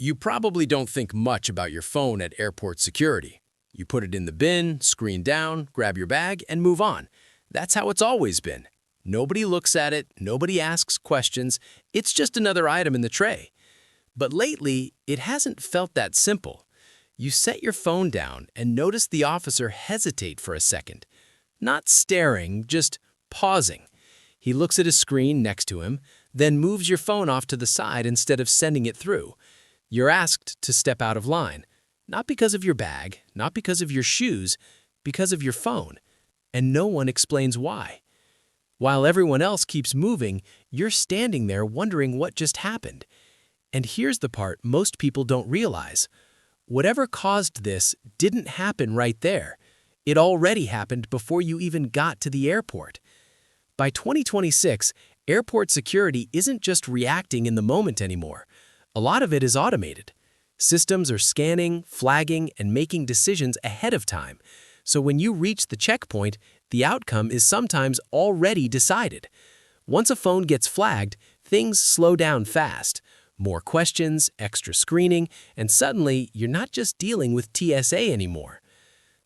You probably don't think much about your phone at airport security. You put it in the bin, screen down, grab your bag, and move on. That's how it's always been. Nobody looks at it, nobody asks questions, it's just another item in the tray. But lately, it hasn't felt that simple. You set your phone down and notice the officer hesitate for a second. Not staring, just pausing. He looks at a screen next to him, then moves your phone off to the side instead of sending it through. You're asked to step out of line, not because of your bag, not because of your shoes, because of your phone, and no one explains why. While everyone else keeps moving, you're standing there wondering what just happened. And here's the part most people don't realize. Whatever caused this didn't happen right there. It already happened before you even got to the airport. By 2026, airport security isn't just reacting in the moment anymore. A lot of it is automated. Systems are scanning, flagging, and making decisions ahead of time. So when you reach the checkpoint, the outcome is sometimes already decided. Once a phone gets flagged, things slow down fast. More questions, extra screening, and suddenly you're not just dealing with TSA anymore.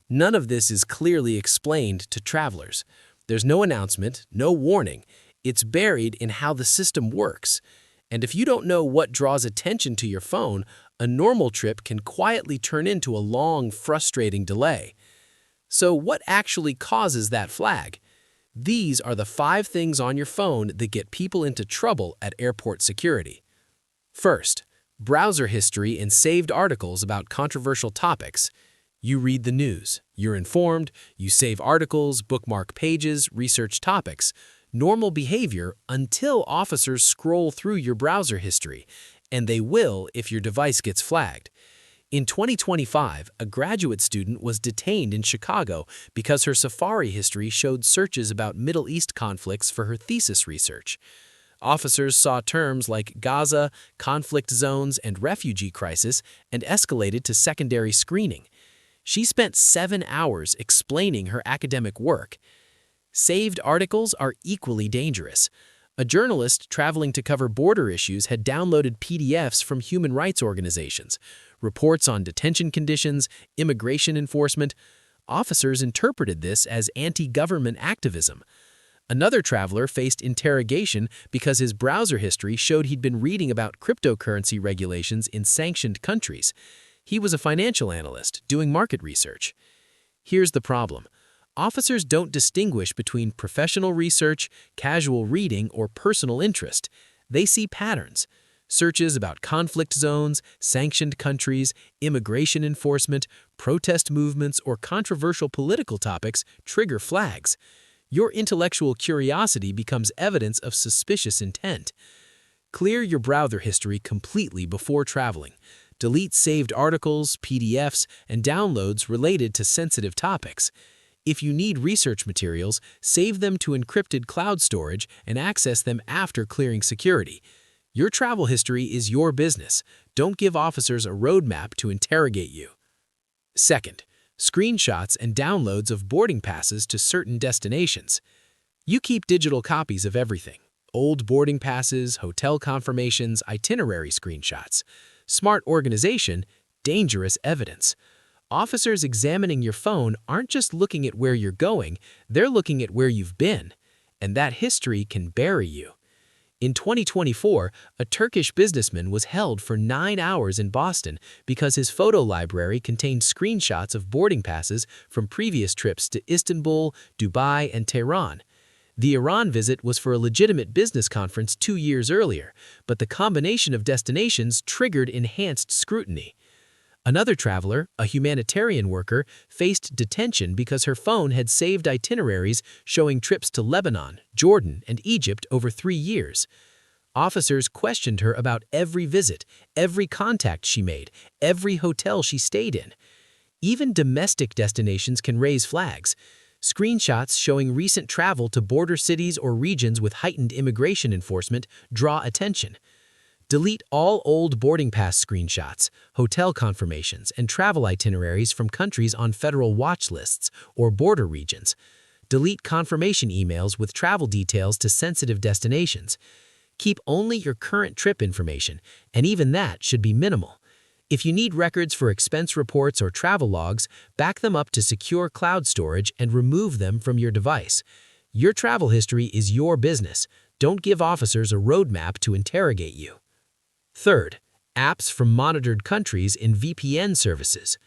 None of this is clearly explained to travelers. There's no announcement, no warning. It's buried in how the system works. And if you don't know what draws attention to your phone, a normal trip can quietly turn into a long, frustrating delay. So what actually causes that flag? These are the 5 things on your phone that get people into trouble at airport security. First, browser history and saved articles about controversial topics. You read the news, you're informed, you save articles, bookmark pages, research topics. Normal behavior until officers scroll through your browser history, and they will if your device gets flagged. In 2025, a graduate student was detained in Chicago because her Safari history showed searches about Middle East conflicts for her thesis research. Officers saw terms like Gaza, conflict zones, and refugee crisis and escalated to secondary screening. She spent 7 hours explaining her academic work. Saved articles are equally dangerous. A journalist traveling to cover border issues had downloaded PDFs from human rights organizations, reports on detention conditions, immigration enforcement. Officers interpreted this as anti-government activism. Another traveler faced interrogation because his browser history showed he'd been reading about cryptocurrency regulations in sanctioned countries. He was a financial analyst doing market research. Here's the problem. Officers don't distinguish between professional research, casual reading, or personal interest. They see patterns. Searches about conflict zones, sanctioned countries, immigration enforcement, protest movements, or controversial political topics trigger flags. Your intellectual curiosity becomes evidence of suspicious intent. Clear your browser history completely before traveling. Delete saved articles, PDFs, and downloads related to sensitive topics. If you need research materials, save them to encrypted cloud storage and access them after clearing security. Your travel history is your business. Don't give officers a roadmap to interrogate you. Second, screenshots and downloads of boarding passes to certain destinations. You keep digital copies of everything: old boarding passes, hotel confirmations, itinerary screenshots. Smart organization, dangerous evidence. Officers examining your phone aren't just looking at where you're going, they're looking at where you've been, and that history can bury you. In 2024, a Turkish businessman was held for 9 hours in Boston because his photo library contained screenshots of boarding passes from previous trips to Istanbul, Dubai, and Tehran. The Iran visit was for a legitimate business conference 2 years earlier, but the combination of destinations triggered enhanced scrutiny. Another traveler, a humanitarian worker, faced detention because her phone had saved itineraries showing trips to Lebanon, Jordan, and Egypt over 3 years. Officers questioned her about every visit, every contact she made, every hotel she stayed in. Even domestic destinations can raise flags. Screenshots showing recent travel to border cities or regions with heightened immigration enforcement draw attention. Delete all old boarding pass screenshots, hotel confirmations, and travel itineraries from countries on federal watch lists or border regions. Delete confirmation emails with travel details to sensitive destinations. Keep only your current trip information, and even that should be minimal. If you need records for expense reports or travel logs, back them up to secure cloud storage and remove them from your device. Your travel history is your business. Don't give officers a roadmap to interrogate you. Third, apps from monitored countries in VPN services.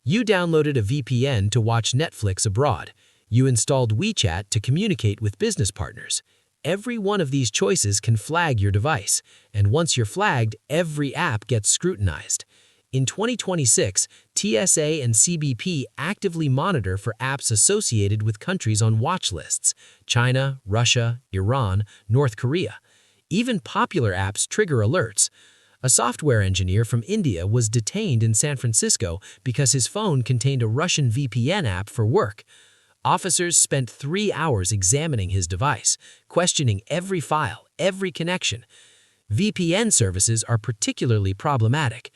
You downloaded a VPN to watch Netflix abroad. You installed WeChat to communicate with business partners. Every one of these choices can flag your device, and once you're flagged, every app gets scrutinized. In 2026, TSA and CBP actively monitor for apps associated with countries on watch lists: China, Russia, Iran, North Korea. Even popular apps trigger alerts. A software engineer from India was detained in San Francisco because his phone contained a Russian VPN app for work. Officers spent 3 hours examining his device, questioning every file, every connection. VPN services are particularly problematic.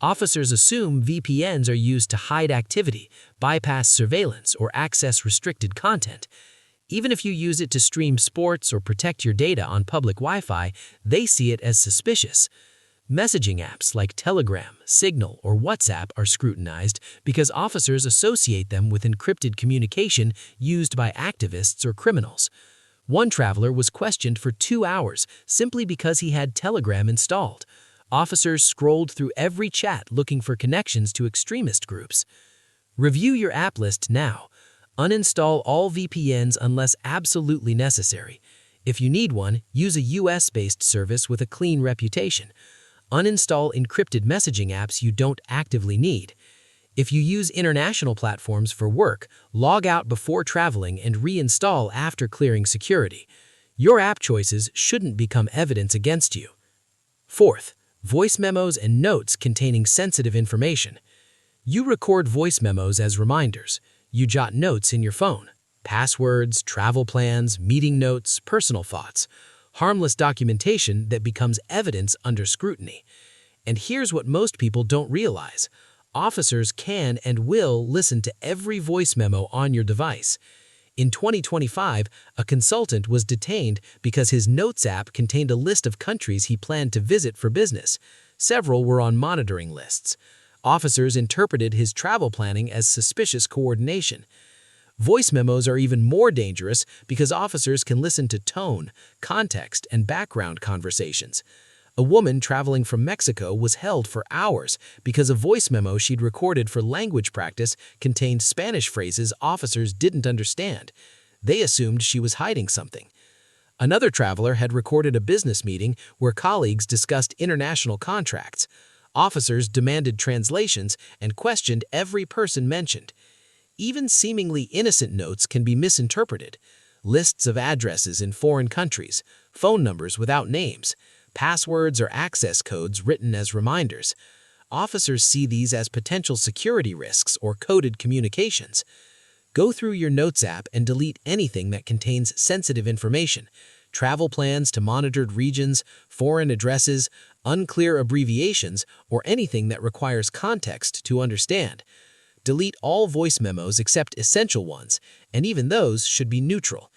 Officers assume VPNs are used to hide activity, bypass surveillance, or access restricted content. Even if you use it to stream sports or protect your data on public Wi-Fi, they see it as suspicious. Messaging apps like Telegram, Signal, or WhatsApp are scrutinized because officers associate them with encrypted communication used by activists or criminals. One traveler was questioned for 2 hours simply because he had Telegram installed. Officers scrolled through every chat looking for connections to extremist groups. Review your app list now. Uninstall all VPNs unless absolutely necessary. If you need one, use a US-based service with a clean reputation. Uninstall encrypted messaging apps you don't actively need. If you use international platforms for work, log out before traveling and reinstall after clearing security. Your app choices shouldn't become evidence against you. Fourth, voice memos and notes containing sensitive information. You record voice memos as reminders. You jot notes in your phone: passwords, travel plans, meeting notes, personal thoughts. Harmless documentation that becomes evidence under scrutiny. And here's what most people don't realize. Officers can and will listen to every voice memo on your device. In 2025, a consultant was detained because his Notes app contained a list of countries he planned to visit for business. Several were on monitoring lists. Officers interpreted his travel planning as suspicious coordination. Voice memos are even more dangerous because officers can listen to tone, context, and background conversations. A woman traveling from Mexico was held for hours because a voice memo she'd recorded for language practice contained Spanish phrases officers didn't understand. They assumed she was hiding something. Another traveler had recorded a business meeting where colleagues discussed international contracts. Officers demanded translations and questioned every person mentioned. Even seemingly innocent notes can be misinterpreted. Lists of addresses in foreign countries, phone numbers without names, passwords or access codes written as reminders. Officers see these as potential security risks or coded communications. Go through your Notes app and delete anything that contains sensitive information: travel plans to monitored regions, foreign addresses, unclear abbreviations, or anything that requires context to understand. Delete all voice memos except essential ones, and even those should be neutral.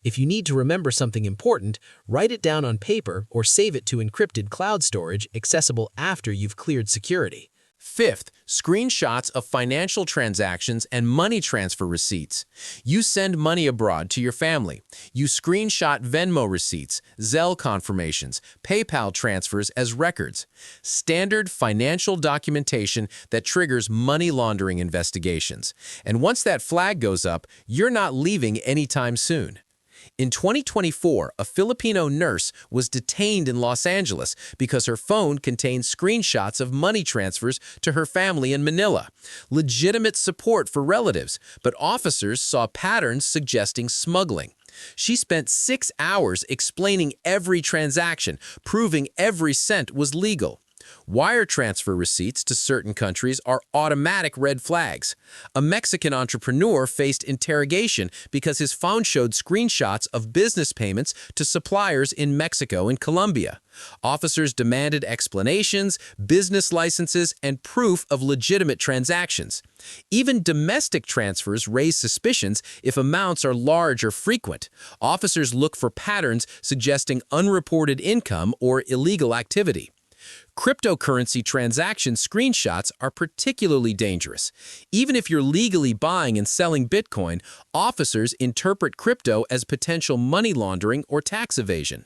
If you need to remember something important, write it down on paper or save it to encrypted cloud storage accessible after you've cleared security. Fifth, screenshots of financial transactions and money transfer receipts. You send money abroad to your family. You screenshot Venmo receipts, Zelle confirmations, PayPal transfers as records. Standard financial documentation that triggers money laundering investigations. And once that flag goes up, you're not leaving anytime soon. In 2024, a Filipino nurse was detained in Los Angeles because her phone contained screenshots of money transfers to her family in Manila. Legitimate support for relatives, but officers saw patterns suggesting smuggling. She spent 6 hours explaining every transaction, proving every cent was legal. Wire transfer receipts to certain countries are automatic red flags. A Mexican entrepreneur faced interrogation because his phone showed screenshots of business payments to suppliers in Mexico and Colombia. Officers demanded explanations, business licenses, and proof of legitimate transactions. Even domestic transfers raise suspicions if amounts are large or frequent. Officers look for patterns suggesting unreported income or illegal activity. Cryptocurrency transaction screenshots are particularly dangerous. Even if you're legally buying and selling Bitcoin, officers interpret crypto as potential money laundering or tax evasion.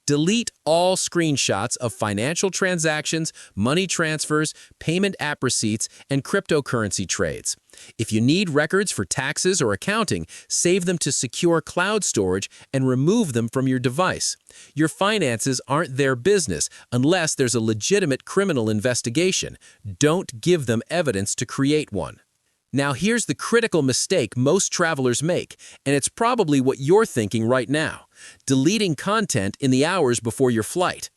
Delete all screenshots of financial transactions, money transfers, payment app receipts, and cryptocurrency trades. If you need records for taxes or accounting, save them to secure cloud storage and remove them from your device. Your finances aren't their business unless there's a legitimate criminal investigation. Don't give them evidence to create one. Now here's the critical mistake most travelers make, and it's probably what you're thinking right now: deleting content in the hours before your flight.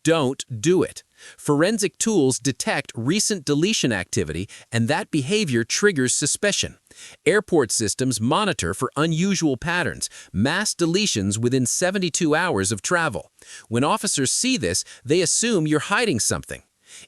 Don't do it. Forensic tools detect recent deletion activity, and that behavior triggers suspicion. Airport systems monitor for unusual patterns, mass deletions within 72 hours of travel. When officers see this, they assume you're hiding something.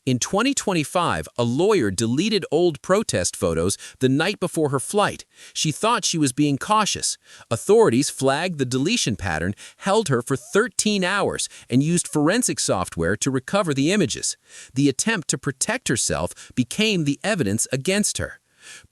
In 2025, a lawyer deleted old protest photos the night before her flight. She thought she was being cautious. Authorities flagged the deletion pattern, held her for 13 hours, and used forensic software to recover the images. The attempt to protect herself became the evidence against her.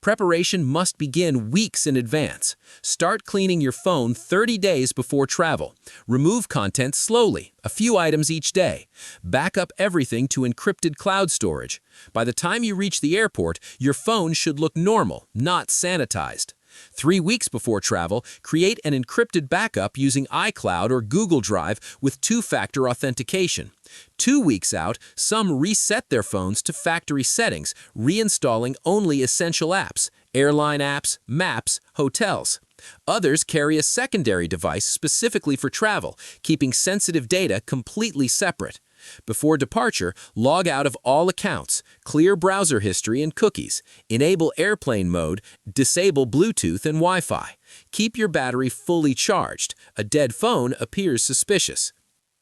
Preparation must begin weeks in advance. Start cleaning your phone 30 days before travel. Remove content slowly, a few items each day. Back up everything to encrypted cloud storage. By the time you reach the airport, your phone should look normal, not sanitized. 3 weeks before travel, create an encrypted backup using iCloud or Google Drive with two-factor authentication. 2 weeks out, some reset their phones to factory settings, reinstalling only essential apps, airline apps, maps, hotels. Others carry a secondary device specifically for travel, keeping sensitive data completely separate. Before departure, log out of all accounts, clear browser history and cookies, enable airplane mode, disable Bluetooth and Wi-Fi. Keep your battery fully charged. A dead phone appears suspicious.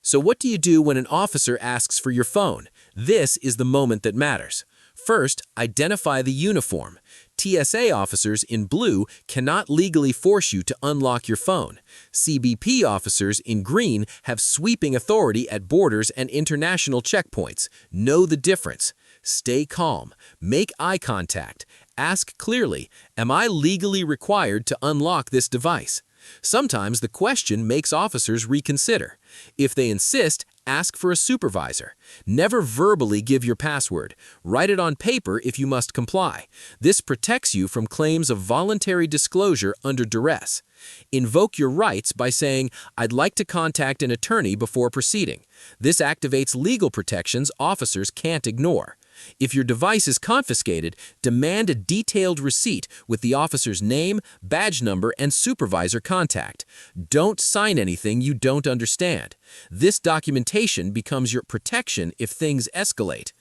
So what do you do when an officer asks for your phone? This is the moment that matters. First, identify the uniform. TSA officers in blue cannot legally force you to unlock your phone. CBP officers in green have sweeping authority at borders and international checkpoints. Know the difference. Stay calm. Make eye contact. Ask clearly, am I legally required to unlock this device? Sometimes the question makes officers reconsider. If they insist, ask for a supervisor. Never verbally give your password. Write it on paper if you must comply. This protects you from claims of voluntary disclosure under duress. Invoke your rights by saying, "I'd like to contact an attorney before proceeding." This activates legal protections officers can't ignore. If your device is confiscated, demand a detailed receipt with the officer's name, badge number, and supervisor contact. Don't sign anything you don't understand. This documentation becomes your protection if things escalate.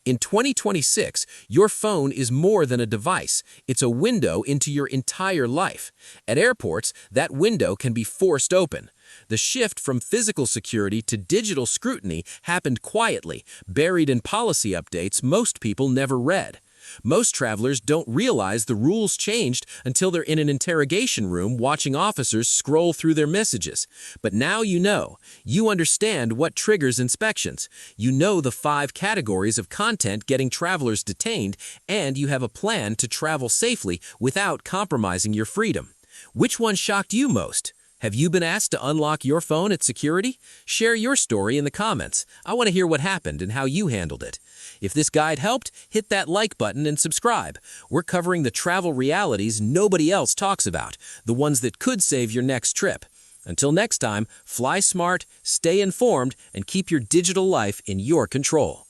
In 2026, your phone is more than a device. It's a window into your entire life. At airports, that window can be forced open. The shift from physical security to digital scrutiny happened quietly, buried in policy updates most people never read. Most travelers don't realize the rules changed until they're in an interrogation room watching officers scroll through their messages. But now you know. You understand what triggers inspections. You know the 5 categories of content getting travelers detained, and you have a plan to travel safely without compromising your freedom. Which one shocked you most? Have you been asked to unlock your phone at security? Share your story in the comments. I want to hear what happened and how you handled it. If this guide helped, hit that like button and subscribe. We're covering the travel realities nobody else talks about, the ones that could save your next trip. Until next time, fly smart, stay informed, and keep your digital life in your control.